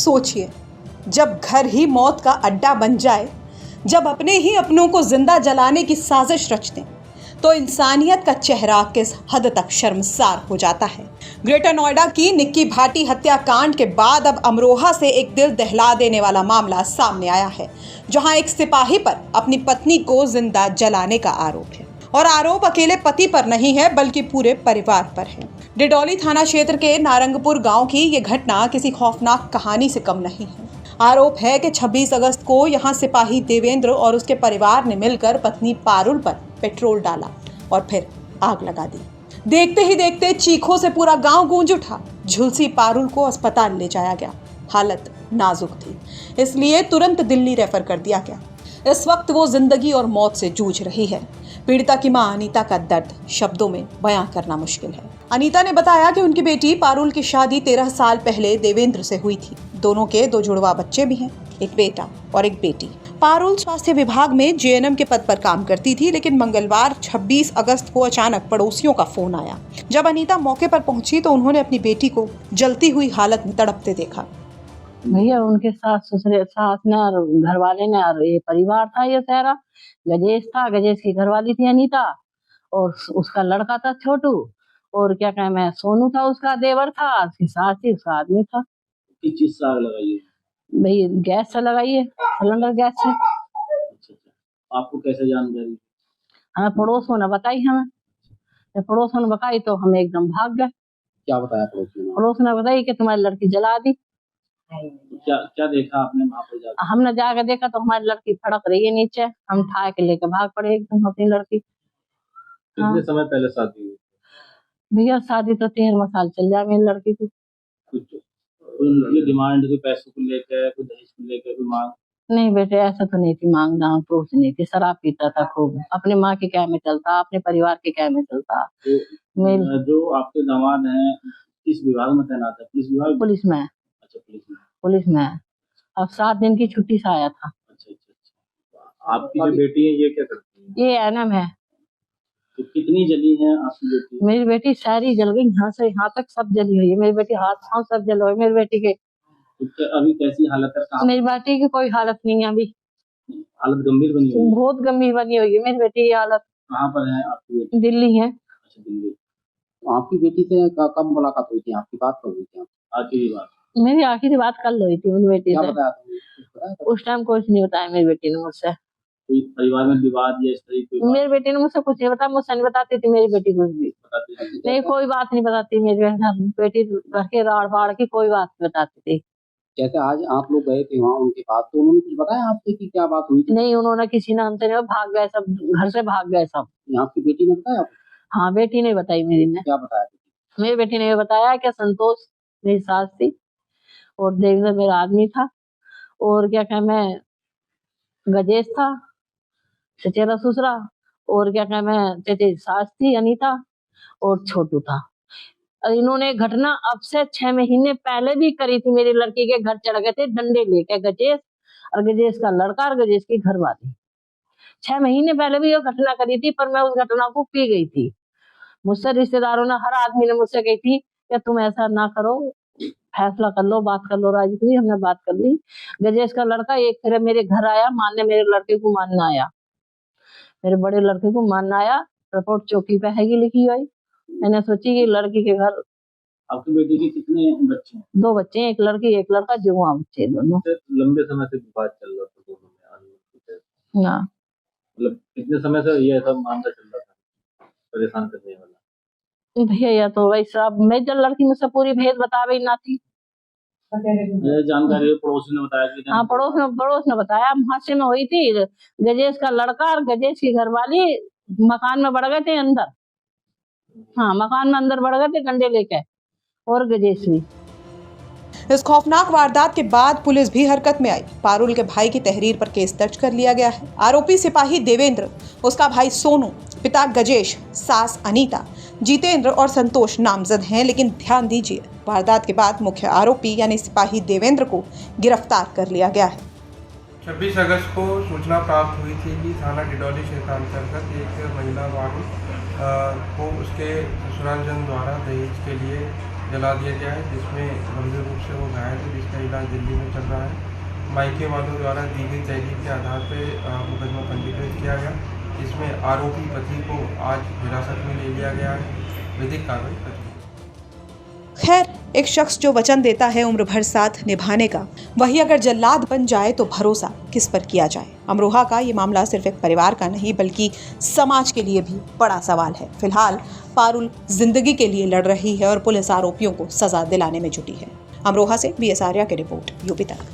सोचिए, जब घर ही मौत का अड्डा बन जाए, जब अपने ही अपनों को जिंदा जलाने की साजिश रचते हैं, तो इंसानियत का चेहरा किस हद तक शर्मसार हो जाता है। ग्रेटर नोएडा की निक्की भाटी हत्याकांड के बाद अब अमरोहा से एक दिल दहला देने वाला मामला सामने आया है, जहां एक सिपाही पर अपनी पत्नी को जिंदा जलाने का आरोप है। और आरोप अकेले पति पर नहीं है, बल्कि पूरे परिवार पर है। डिडौली थाना क्षेत्र के नारंगपुर गांव की ये घटना किसी खौफनाक कहानी से कम नहीं है। आरोप है कि 26 अगस्त को यहां सिपाही देवेंद्र और उसके परिवार ने मिलकर पत्नी पारुल पर पेट्रोल डाला और फिर आग लगा दी। देखते ही देखते चीखों से पूरा गांव गूंज उठा। झुलसी पारुल को अस्पताल ले जाया गया। हालत नाजुक थी, इसलिए तुरंत दिल्ली रेफर कर दिया गया। इस वक्त वो जिंदगी और मौत से जूझ रही है। पीड़िता की मां अनीता का दर्द शब्दों में बयां करना मुश्किल है। अनीता ने बताया कि उनकी बेटी पारुल की शादी 13 साल पहले देवेंद्र से हुई थी। दोनों के 2 जुड़वा बच्चे भी हैं, एक बेटा और एक बेटी। पारुल स्वास्थ्य विभाग में जेएनएम के पद पर काम करती थी, लेकिन मंगलवार 26 अगस्त को अचानक पड़ोसियों का फोन आया। जब अनीता मौके पर पहुंची तो उन्होंने अपनी बेटी को जलती हुई हालत में तड़पते देखा। भैया उनके सास ने और घर वाले ने और ये परिवार था, ये सारा गजेश था। गजेश की घरवाली थी अनीता और उसका लड़का था छोटू, और क्या कहें मैं सोनू था, उसका देवर था, उसकी सास थी, उसका आदमी था। किस चीज से आग लगाई है? भाई गैस से लगाई है, सिलेंडर गैस से। अच्छा, आपको कैसे जानकारी? हमें पड़ोसियों ने बताई। हमें पड़ोसियों ने बताई तो हम एकदम भाग गए। क्या बताया पड़ोसियों ने? पड़ोसियों ने बताई कि तुम्हारी लड़की जला दी। क्या देखा आपने वहाँ पे जाकर? हमने जाकर देखा तो हमारी लड़की फड़क रही है नीचे। हम उठा के लेके भाग पड़े एकदम अपनी लड़की। कितने समय पहले शादी हुई? भैया शादी तो 13 साल चल जाए मेरी लड़की की। कुछ उनकी डिमांड कोई पैसों को लेकर, कोई दहेज को लेकर कोई मांग? नहीं बेटे, ऐसा तो नहीं थी मांग दांग तो नहीं थी। शराब पीता था खूब, अपने माँ के क्या में चलता, अपने परिवार के क्या में चलता। तो जो आपके दामाद हैं किस विभाग में तैनात है? पुलिस विभाग? पुलिस में। अच्छा, पुलिस में। अब 7 दिन की छुट्टी से आया था। अच्छा। आपकी जो बेटी है ये क्या करती है? ये एनएम है। तो कितनी जली है आपकी बेटी? मेरी बेटी सारी जल गई, यहाँ से यहाँ तक सब जली हुई है। मेरी बेटी हाथ पाँव सब जल हुए मेरी बेटी के। तो अभी कैसी हालत है? मेरी बेटी की कोई हालत नहीं है अभी। हालत गंभीर बनी हुई है? बहुत गंभीर बनी हुई है मेरी बेटी की हालत। कहाँ पर है आपकी बेटी? दिल्ली है। अच्छा, दिल्ली। तो आपकी बेटी से कब मुलाकात हुई थी? आपकी बात कब हुई थी? आखिरी बात? मेरी आखिरी बात कल हुई थी मेरी बेटी से। बताया उस टाइम कुछ नहीं बताया मेरी बेटी ने मुझसे। कोई परिवार में विवाद या इस तरह की? मेरी बेटी ने मुझसे कुछ नहीं बताया, मुझसे नहीं बताती थी मेरी बेटी कुछ भी। नहीं, कोई बात नहीं बताती मेरी बेटी। घर के राड़ बाड़ की कोई बात नहीं बताती थी। जैसे आज आप लोग गए थे वहाँ उनके पास, तो उन्होंने कुछ बताया आपसे कि क्या बात हुई थी? नहीं, उन्होंने किसी ने हमसे नहीं, भाग गए सब, घर से भाग गए सब। आपकी बेटी ने बताया? हाँ, बेटी ने बताई मेरी ने। क्या बताया? मेरी बेटी ने बताया कि संतोष मेरी सास थी और देवेंद्र मेरा आदमी था, और क्या कहें मैं गजेश था चचेरा ससुरा, और क्या कहें मैं चचेरी सास थी अनीता, और छोटू था। इन्होंने घटना अब से 6 महीने पहले भी करी थी। मेरी लड़की के घर चढ़ गए थे डंडे लेके गजेश और गजेश का लड़का और गजेश की घरवाली। 6 महीने पहले भी ये घटना करी थी, पर मैं उस घटना को पी गई थी। मुझसे रिश्तेदारों ने, हर आदमी ने मुझसे कही थी कि तुम ऐसा ना करो, फैसला कर लो, बात कर लो। राजी हुई, हमने बात कर ली। गजेश का लड़का एक फिर मेरे घर आया मानने, मेरे लड़के को मानना आया, मेरे बड़े लड़के को मानना आया। रिपोर्ट चौकी पे हैगी लिखी हुई। मैंने सोची कि लड़की के घर। आपकी बेटी के कितने बच्चे हैं? 2 बच्चे हैं, एक लड़की एक लड़का, जुआ बच्चे दोनों। लंबे समय से विवाद चल रहा था दोनों में? हाँ। मतलब कितने समय से ये सब मामला चल रहा था परेशान करने वाला? भैया या तो वही सब, मैं जब लड़की मुझसे पूरी भेद बतावे ना थी। जानकारी पड़ोसी ने बताया कि? हाँ, पड़ोस ने बताया। हादसे में हुई थी। गजेश का लड़का और गजेश की घरवाली मकान में बढ़ गए थे अंदर। हाँ, मकान में अंदर बढ़ गए थे डंडे लेके, और गजेश भी। इस खौफनाक वारदात के बाद पुलिस भी हरकत में आई। पारुल के भाई की तहरीर पर केस दर्ज कर लिया गया है। आरोपी सिपाही देवेंद्र, उसका भाई सोनू, पिता गजेश, सास अनीता, जितेंद्र और संतोष नामजद हैं। लेकिन ध्यान दीजिए, वारदात के बाद मुख्य आरोपी यानी सिपाही देवेंद्र को गिरफ्तार कर लिया गया है। 26 अगस्त को सूचना प्राप्त हुई थी कि थाना डिडौली क्षेत्रांतर्गत एक महिला वाहन को उसके ससुरालजन द्वारा दहेज के लिए जला दिया गया है, जिसमें गंभीर रूप से वो घायल है, जिसका इलाज दिल्ली में चल रहा है। मायके वालों द्वारा दी गई तहरीर के आधार पर मुकदमा पंजीकृत किया गया, जिसमें आरोपी पति को आज हिरासत में ले लिया गया है। विधिक कार्रवाई कर रही है। खैर, एक शख्स जो वचन देता है उम्र भर साथ निभाने का, वही अगर जल्लाद बन जाए तो भरोसा किस पर किया जाए। अमरोहा का ये मामला सिर्फ एक परिवार का नहीं बल्कि समाज के लिए भी बड़ा सवाल है। फिलहाल पारुल जिंदगी के लिए लड़ रही है और पुलिस आरोपियों को सजा दिलाने में जुटी है। अमरोहा से BS आर्या की रिपोर्ट, यूपी तक।